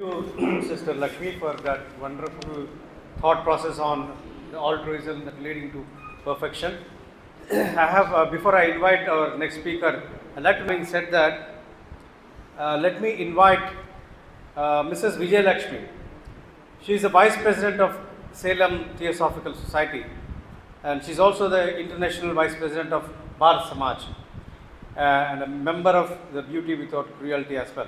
You, Sister Lakshmi, for that wonderful thought process on the altruism that leading to perfection. I have, before I invite our next speaker, I'd like to make said that let me invite Mrs. Vijay Lakshmi. She is the Vice President of Salem Theosophical Society, and she is also the International Vice President of Bharat Samaj and a member of the Beauty Without Cruelty as well.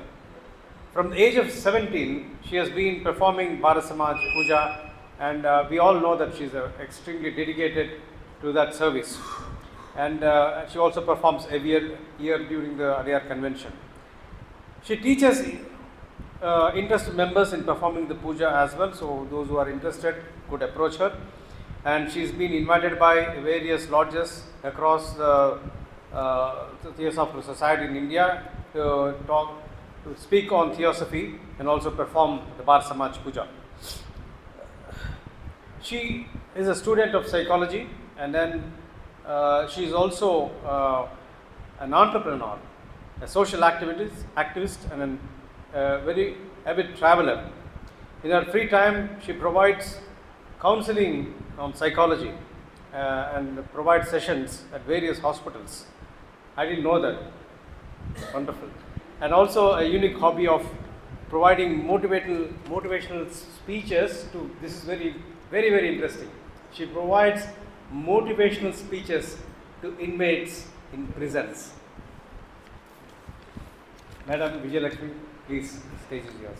From the age of 17, she has been performing Bharat Samaj Puja, and we all know that she is extremely dedicated to that service. And she also performs every year during the Adyar convention. She teaches interested members in performing the puja as well, so those who are interested could approach her. And she's been invited by various lodges across the Theosophical Society in India to speak on theosophy and also perform the Bharat Samaj Puja. She is a student of psychology, and then she is also an entrepreneur, a social activist, and a very avid traveler. In her free time, she provides counseling on psychology and provides sessions at various hospitals. I didn't know that. Wonderful. And also a unique hobby of providing motivational speeches to, this is very, very, very interesting. She provides motivational speeches to inmates in prisons. Madam Vijay Lakshmi, please, the stage is yours.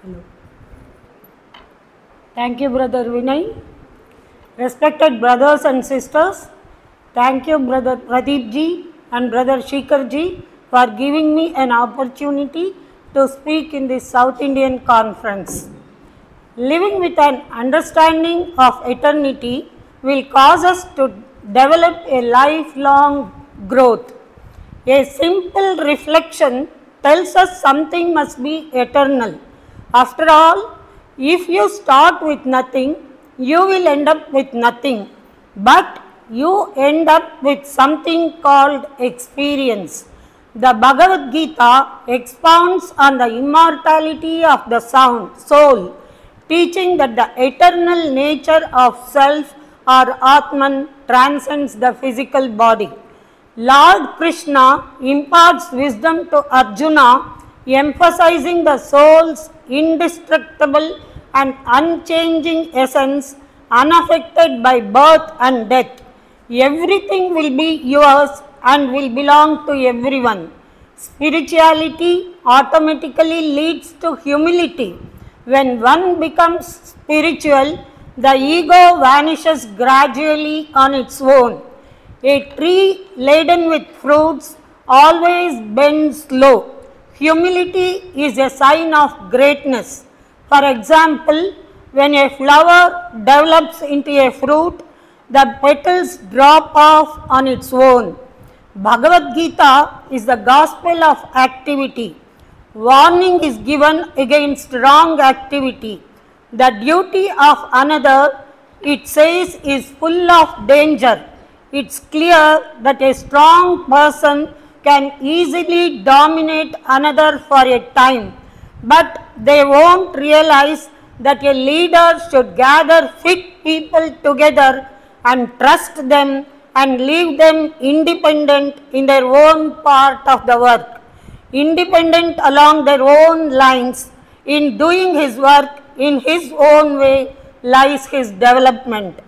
Hello. Thank you, Brother Vinay. Respected brothers and sisters, thank you, Brother Pradeep ji and Brother Shikhar ji, for giving me an opportunity to speak in this South Indian conference. Living with an understanding of eternity will cause us to develop a lifelong growth. A simple reflection tells us something must be eternal. After all, if you start with nothing, you will end up with nothing, but you end up with something called experience. The Bhagavad Gita expounds on the immortality of the soul, teaching that the eternal nature of self or Atman transcends the physical body. Lord Krishna imparts wisdom to Arjuna, emphasizing the soul's indestructible and unchanging essence, unaffected by birth and death. Everything will be yours and will belong to everyone. Spirituality automatically leads to humility. When one becomes spiritual, the ego vanishes gradually on its own. A tree laden with fruits always bends low. Humility is a sign of greatness. For example, when a flower develops into a fruit, the petals drop off on its own. Bhagavad Gita is the gospel of activity. Warning is given against wrong activity. The duty of another, it says, is full of danger. It's clear that a strong person can easily dominate another for a time, but they won't realize that a leader should gather fit people together and trust them and leave them independent in their own part of the work, independent along their own lines. In doing his work in his own way lies his development.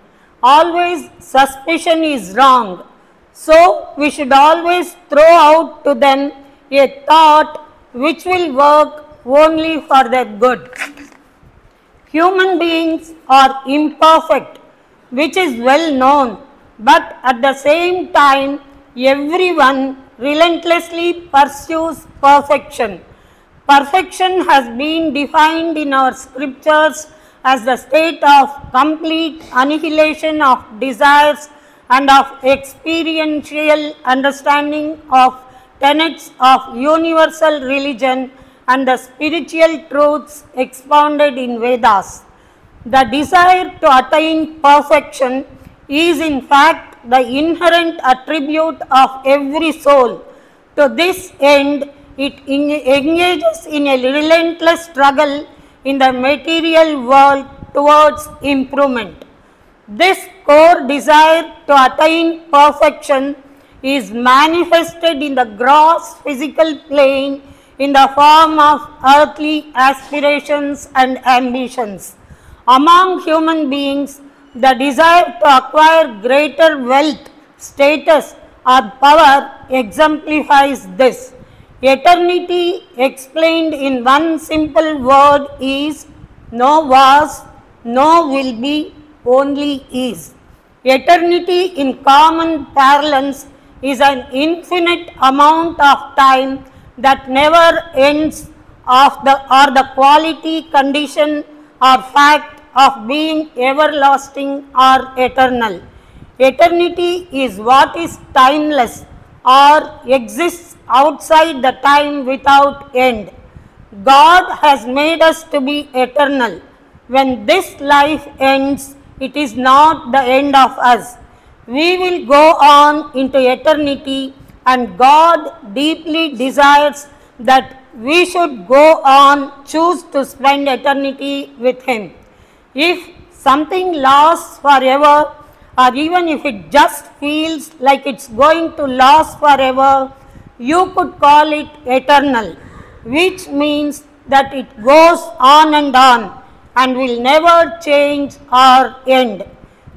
Always suspicion is wrong. So we should always throw out to them a thought which will work only for their good. Human beings are imperfect, which is well known, but at the same time, everyone relentlessly pursues perfection. Perfection has been defined in our scriptures as the state of complete annihilation of desires and of experiential understanding of tenets of universal religion and the spiritual truths expounded in Vedas. The desire to attain perfection is in fact the inherent attribute of every soul. To this end, it engages in a relentless struggle in the material world towards improvement. This core desire to attain perfection is manifested in the gross physical plane in the form of earthly aspirations and ambitions. Among human beings, the desire to acquire greater wealth, status or power exemplifies this. Eternity, explained in one simple word, is no was, no will be, only is. Eternity in common parlance is an infinite amount of time that never ends or the quality, condition or fact of being everlasting or eternal. Eternity is what is timeless or exists outside the time without end. God has made us to be eternal. When this life ends, it is not the end of us. We will go on into eternity, and God deeply desires that we should go on, choose to spend eternity with Him. If something lasts forever, or even if it just feels like it's going to last forever, you could call it eternal, which means that it goes on and will never change or end.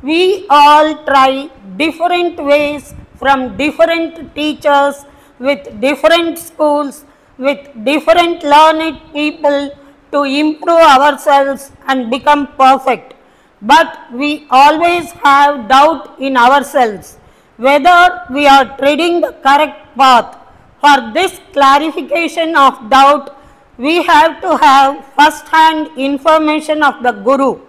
We all try different ways from different teachers, with different schools, with different learned people to improve ourselves and become perfect. But we always have doubt in ourselves whether we are treading the correct path. For this clarification of doubt, we have to have first-hand information of the Guru,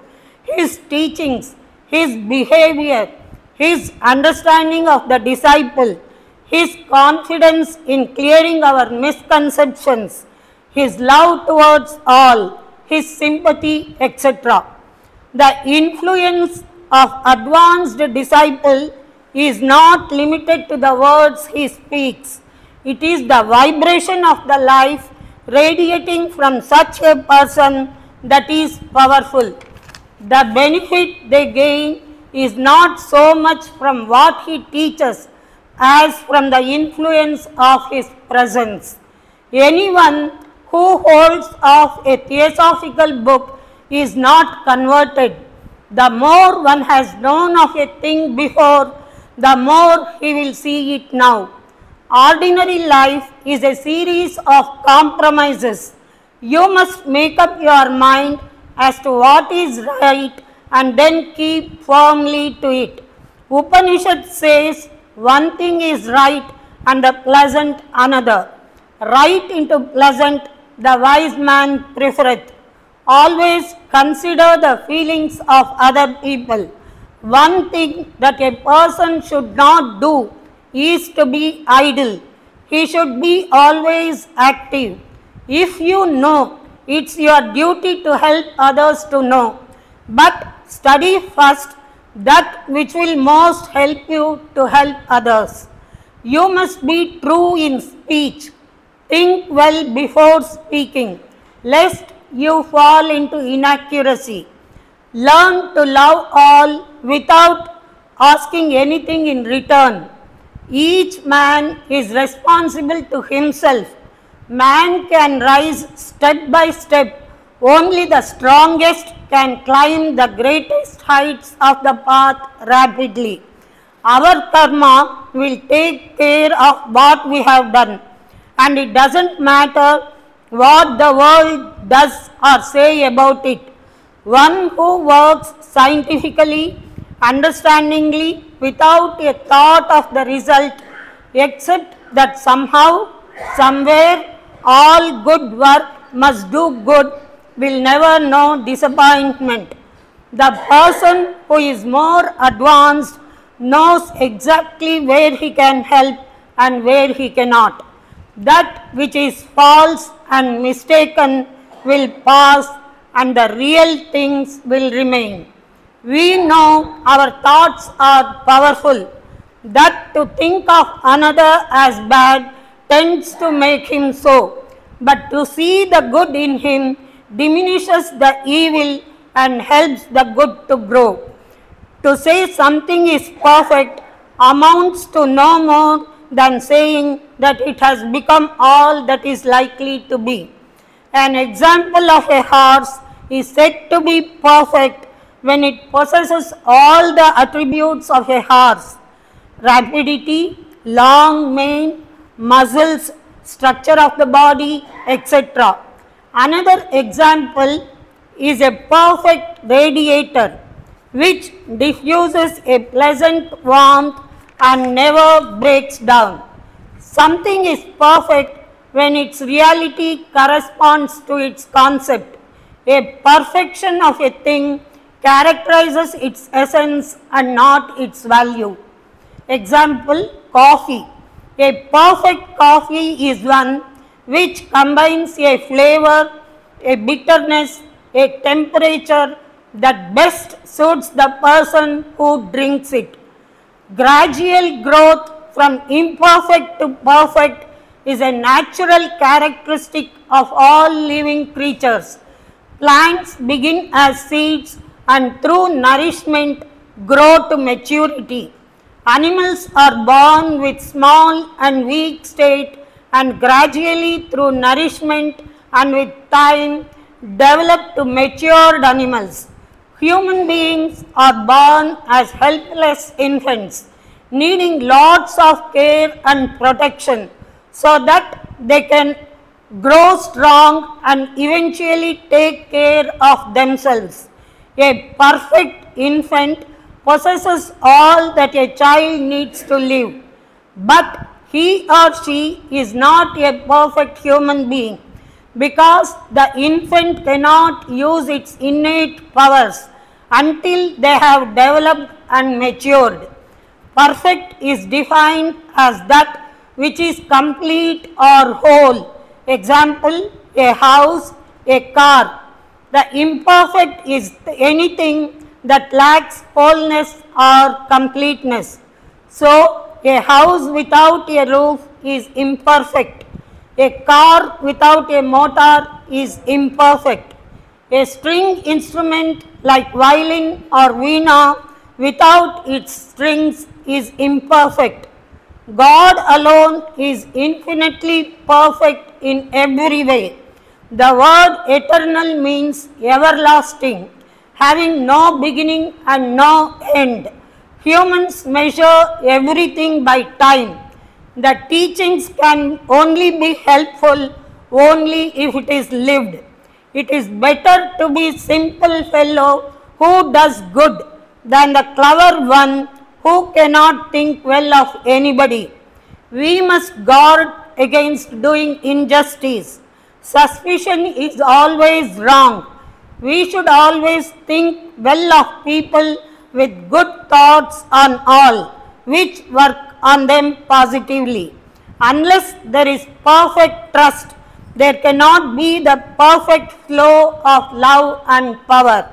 his teachings, his behavior, his understanding of the disciple, his confidence in clearing our misconceptions, his love towards all, his sympathy, etc. The influence of advanced disciple is not limited to the words he speaks. It is the vibration of the life radiating from such a person that is powerful. The benefit they gain is not so much from what he teaches as from the influence of his presence. Anyone who holds of a theosophical book is not converted. The more one has known of a thing before, the more he will see it now. Ordinary life is a series of compromises. You must make up your mind as to what is right and then keep firmly to it. Upanishad says one thing is right and the pleasant another. Right into pleasant the wise man prefereth. Always consider the feelings of other people. One thing that a person should not do is to be idle. He should be always active. If you know, it's your duty to help others to know. But study first that which will most help you to help others. You must be true in speech. Think well before speaking, lest you fall into inaccuracy. Learn to love all without asking anything in return. Each man is responsible to himself. Man can rise step by step. Only the strongest can climb the greatest heights of the path rapidly. Our karma will take care of what we have done, and it doesn't matter what the world does or say about it. One who works scientifically, understandingly, without a thought of the result, except that somehow, somewhere, all good work must do good, will never know disappointment. The person who is more advanced knows exactly where he can help and where he cannot. That which is false and mistaken will pass and the real things will remain. We know our thoughts are powerful, that to think of another as bad tends to make him so, but to see the good in him diminishes the evil and helps the good to grow. To say something is perfect amounts to no more than saying that it has become all that is likely to be. An example of a horse is said to be perfect when it possesses all the attributes of a horse: rapidity, long mane, muscles, structure of the body, etc. Another example is a perfect radiator which diffuses a pleasant warmth and never breaks down. Something is perfect when its reality corresponds to its concept. A perfection of a thing characterizes its essence and not its value. Example, coffee. A perfect coffee is one which combines a flavor, a bitterness, a temperature that best suits the person who drinks it. Gradual growth from imperfect to perfect is a natural characteristic of all living creatures. Plants begin as seeds and through nourishment grow to maturity. Animals are born with small and weak state and gradually through nourishment and with time develop to matured animals. Human beings are born as helpless infants, needing lots of care and protection so that they can grow strong and eventually take care of themselves. A perfect infant possesses all that a child needs to live, but he or she is not a perfect human being because the infant cannot use its innate powers until they have developed and matured. Perfect is defined as that which is complete or whole. Example, a house, a car. The imperfect is anything that lacks wholeness or completeness. So, a house without a roof is imperfect. A car without a motor is imperfect. A string instrument like violin or veena without its strings is imperfect. God alone is infinitely perfect in every way. The word eternal means everlasting, having no beginning and no end. Humans measure everything by time. The teachings can only be helpful only if it is lived. It is better to be simple fellow who does good than the clever one who cannot think well of anybody. We must guard against doing injustice. Suspicion is always wrong. We should always think well of people with good thoughts on all, which work on them positively. Unless there is perfect trust, there cannot be the perfect flow of love and power.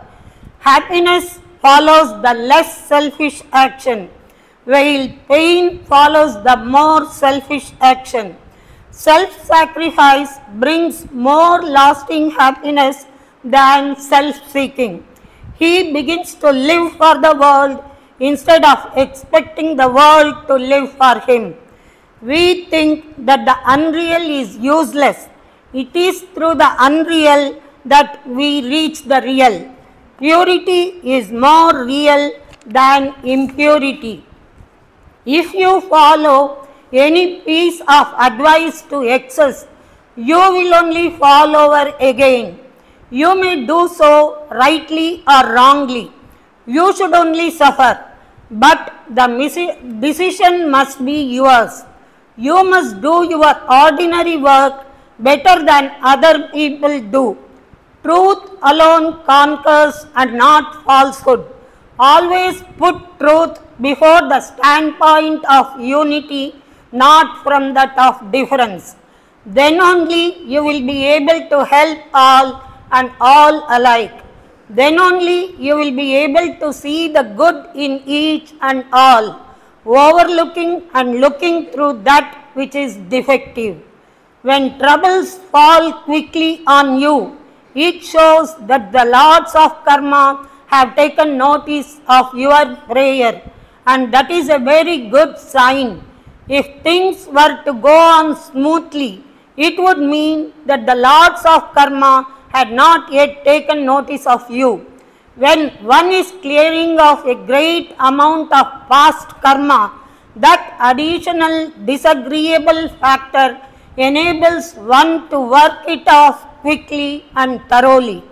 Happiness follows the less selfish action, while pain follows the more selfish action. Self-sacrifice brings more lasting happiness than self-seeking. He begins to live for the world instead of expecting the world to live for him. We think that the unreal is useless. It is through the unreal that we reach the real. Purity is more real than impurity. If you follow any piece of advice to excess, you will only fall over again. You may do so rightly or wrongly. You should only suffer, but the decision must be yours. You must do your ordinary work better than other people do. Truth alone conquers and not falsehood. Always put truth before the standpoint of unity, not from that of difference. Then only you will be able to help all and all alike. Then only you will be able to see the good in each and all, overlooking and looking through that which is defective. When troubles fall quickly on you, it shows that the lords of karma have taken notice of your prayer, and that is a very good sign. If things were to go on smoothly, it would mean that the lords of karma had not yet taken notice of you. When one is clearing off a great amount of past karma, that additional disagreeable factor enables one to work it off quickly and thoroughly.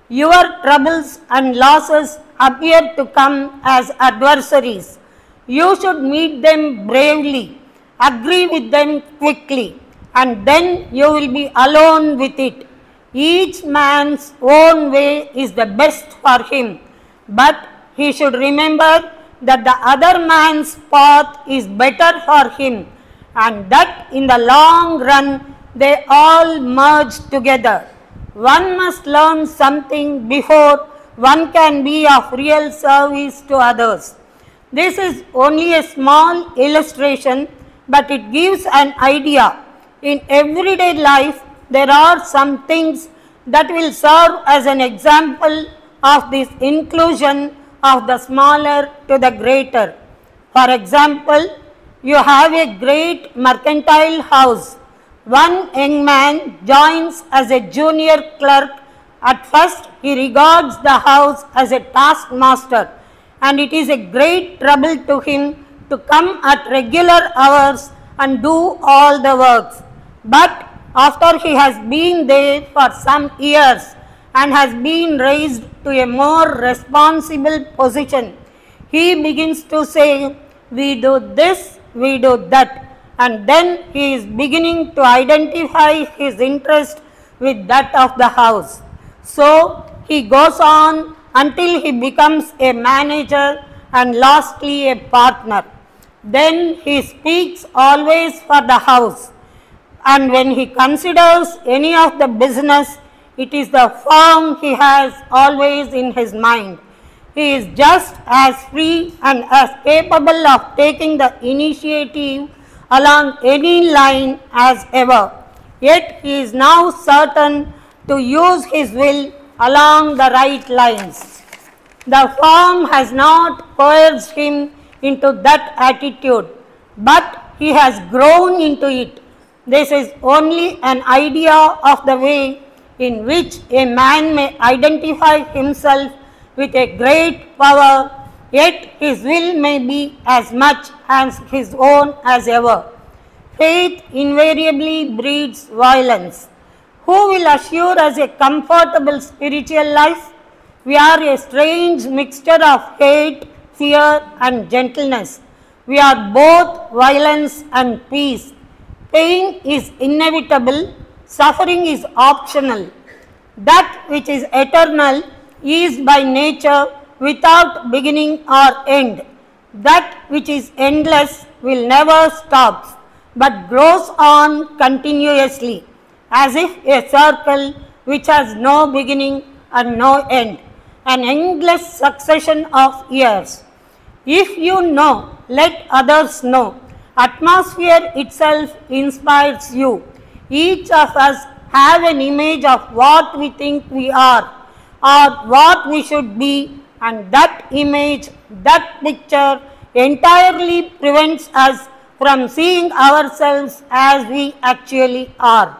Your troubles and losses appear to come as adversaries. You should meet them bravely, agree with them quickly, and then you will be alone with it. Each man's own way is the best for him, but he should remember that the other man's path is better for him, and that in the long run they all merge together. One must learn something before one can be of real service to others. This is only a small illustration, but it gives an idea. In everyday life, there are some things that will serve as an example of this inclusion of the smaller to the greater. For example, you have a great mercantile house. One young man joins as a junior clerk. At first, he regards the house as a taskmaster, and it is a great trouble to him to come at regular hours and do all the works. But after he has been there for some years and has been raised to a more responsible position, he begins to say, we do this, we do that, and then he is beginning to identify his interest with that of the house. So he goes on until he becomes a manager and lastly a partner. Then he speaks always for the house, and when he considers any of the business, it is the firm he has always in his mind. He is just as free and as capable of taking the initiative along any line as ever. Yet he is now certain to use his will along the right lines. The firm has not coerced him into that attitude, but he has grown into it. This is only an idea of the way in which a man may identify himself with a great power, yet his will may be as much as his own as ever. Faith invariably breeds violence. Who will assure us a comfortable spiritual life? We are a strange mixture of hate, fear, and gentleness. We are both violence and peace. Pain is inevitable, suffering is optional. That which is eternal is by nature without beginning or end. That which is endless will never stop, but grows on continuously, as if a circle which has no beginning and no end, an endless succession of years. If you know, let others know. Atmosphere itself inspires you. Each of us have an image of what we think we are or what we should be, and that image, that picture entirely prevents us from seeing ourselves as we actually are.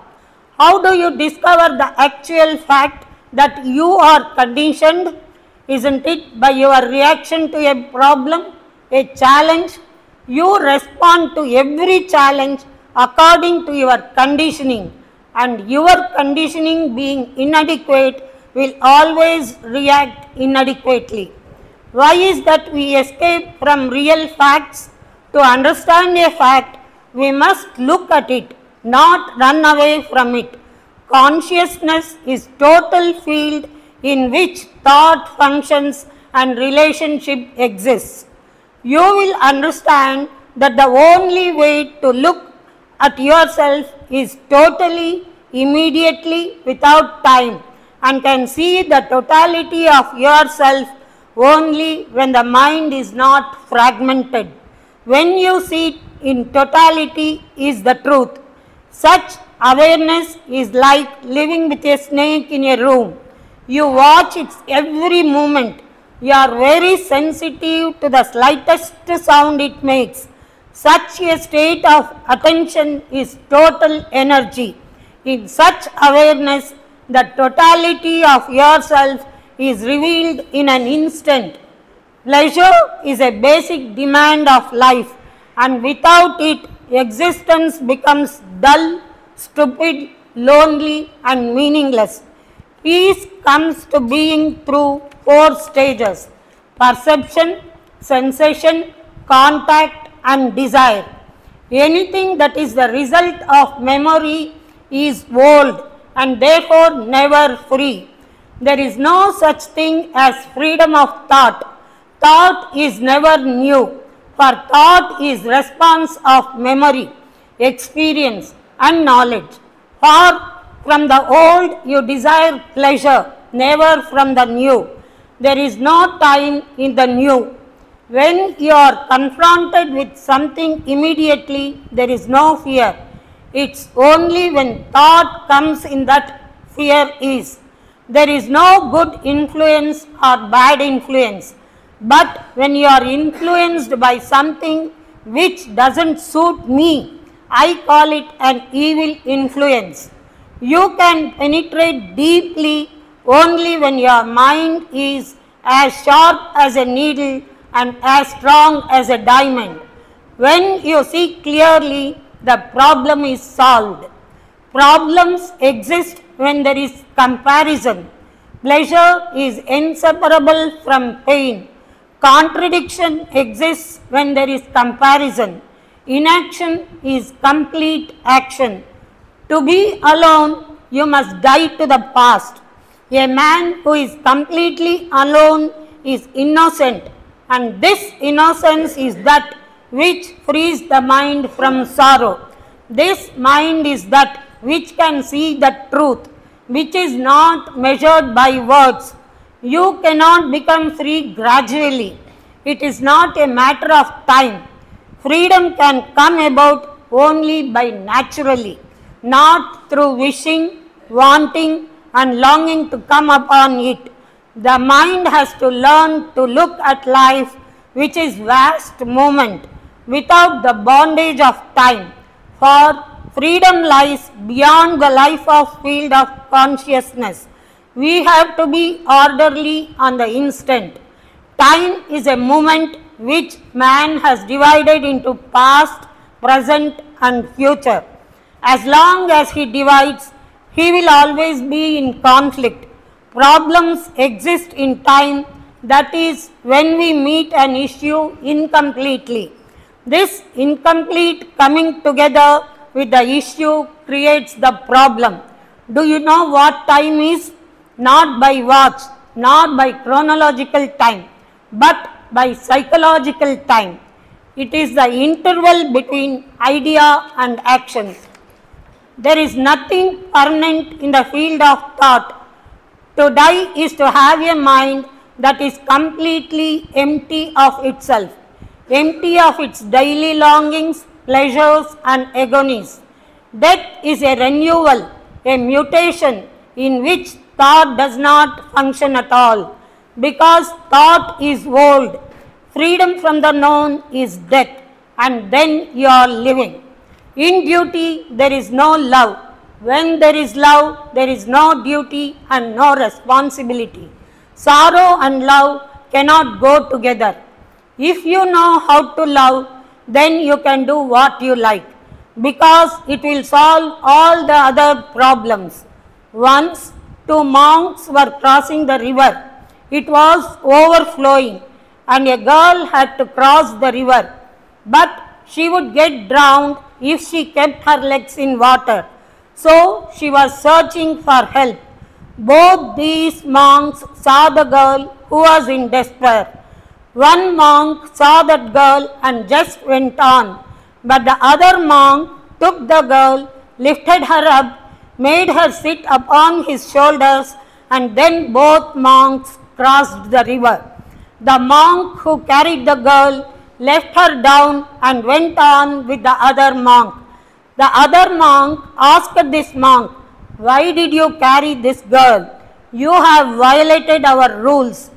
How do you discover the actual fact that you are conditioned? Isn't it by your reaction to a problem, a challenge? You respond to every challenge according to your conditioning, and your conditioning being inadequate will always react inadequately. Why is that we escape from real facts? To understand a fact, we must look at it, not run away from it. Consciousness is total field in which thought functions and relationship exists. you will understand that the only way to look at yourself is totally, immediately, without time, and can see the totality of yourself only when the mind is not fragmented. When you see in totality is the truth. Such awareness is like living with a snake in a room. You watch its every movement. You are very sensitive to the slightest sound it makes. Such a state of attention is total energy. In such awareness, the totality of yourself is revealed in an instant. Pleasure is a basic demand of life, and without it, existence becomes dull, stupid, lonely, and meaningless. Peace comes to being through 4 stages: perception, sensation, contact, and desire. Anything that is the result of memory is old and therefore never free. There is no such thing as freedom of thought. Thought is never new, for thought is response of memory, experience, and knowledge. For from the old you desire pleasure, never from the new. There is no time in the new. When you are confronted with something immediately, there is no fear. It's only when thought comes in that fear is. There is no good influence or bad influence. But when you are influenced by something which doesn't suit me, I call it an evil influence. You can penetrate deeply only when your mind is as sharp as a needle and as strong as a diamond. When you see clearly, the problem is solved. Problems exist when there is comparison. Pleasure is inseparable from pain. Contradiction exists when there is comparison. Inaction is complete action. To be alone, you must die to the past. A man who is completely alone is innocent, and this innocence is that which frees the mind from sorrow. This mind is that which can see the truth, which is not measured by words. You cannot become free gradually. It is not a matter of time. Freedom can come about only by naturally, not through wishing, wanting, and longing to come upon it. The mind has to learn to look at life, which is vast moment, without the bondage of time. For freedom lies beyond the life of field of consciousness. We have to be orderly on the instant. Time is a moment which man has divided into past, present, and future. As long as he divides, he will always be in conflict. Problems exist in time, that is, when we meet an issue incompletely. This incomplete coming together with the issue creates the problem. Do you know what time is? Not by watch, not by chronological time, but by psychological time. It is the interval between idea and action. There is nothing permanent in the field of thought. To die is to have a mind that is completely empty of itself, empty of its daily longings, pleasures, and agonies. Death is a renewal, a mutation in which thought does not function at all, because thought is old. Freedom from the known is death, and then you are living. In duty, there is no love. When there is love, there is no duty and no responsibility. Sorrow and love cannot go together. If you know how to love, then you can do what you like, because it will solve all the other problems. Once, 2 monks were crossing the river. It was overflowing, and a girl had to cross the river, but she would get drowned if she kept her legs in water. So she was searching for help. Both these monks saw the girl who was in despair. One monk saw that girl and just went on, but the other monk took the girl, lifted her up, made her sit upon his shoulders, and then both monks crossed the river. The monk who carried the girl left her down and went on with the other monk. The other monk asked this monk, "Why did you carry this girl? You have violated our rules.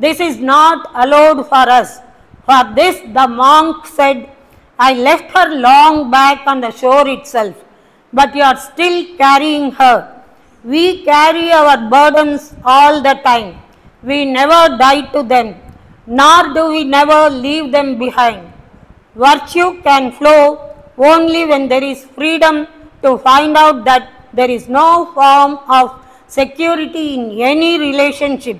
This is not allowed for us." For this the monk said, "I left her long back on the shore itself, but you are still carrying her. We carry our burdens all the time. We never die to them, nor do we never leave them behind. Virtue can flow only when there is freedom to find out that there is no form of security in any relationship.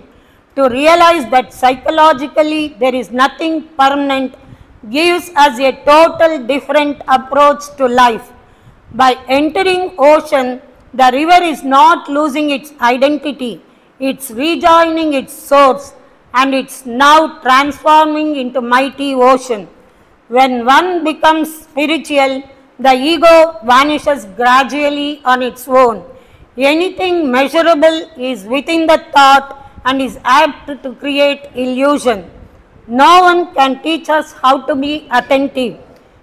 To realize that psychologically there is nothing permanent gives us a total different approach to life. By entering ocean, the river is not losing its identity, it's rejoining its source, and it's now transforming into mighty ocean. When one becomes spiritual, the ego vanishes gradually on its own. Anything measurable is within the thought and is apt to create illusion. No one can teach us how to be attentive.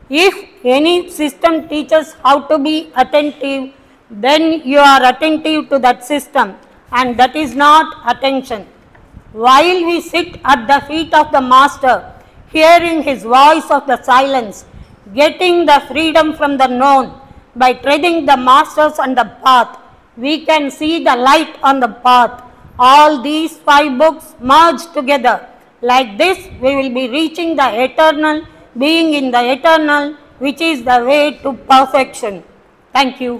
If any system teaches how to be attentive, then you are attentive to that system, and that is not attention. While we sit at the feet of the Master, hearing his voice of the silence, getting the freedom from the known, by treading the Masters on the path, we can see the light on the path. All these 5 books merge together. Like this, we will be reaching the eternal, being in the eternal, which is the way to perfection. Thank you.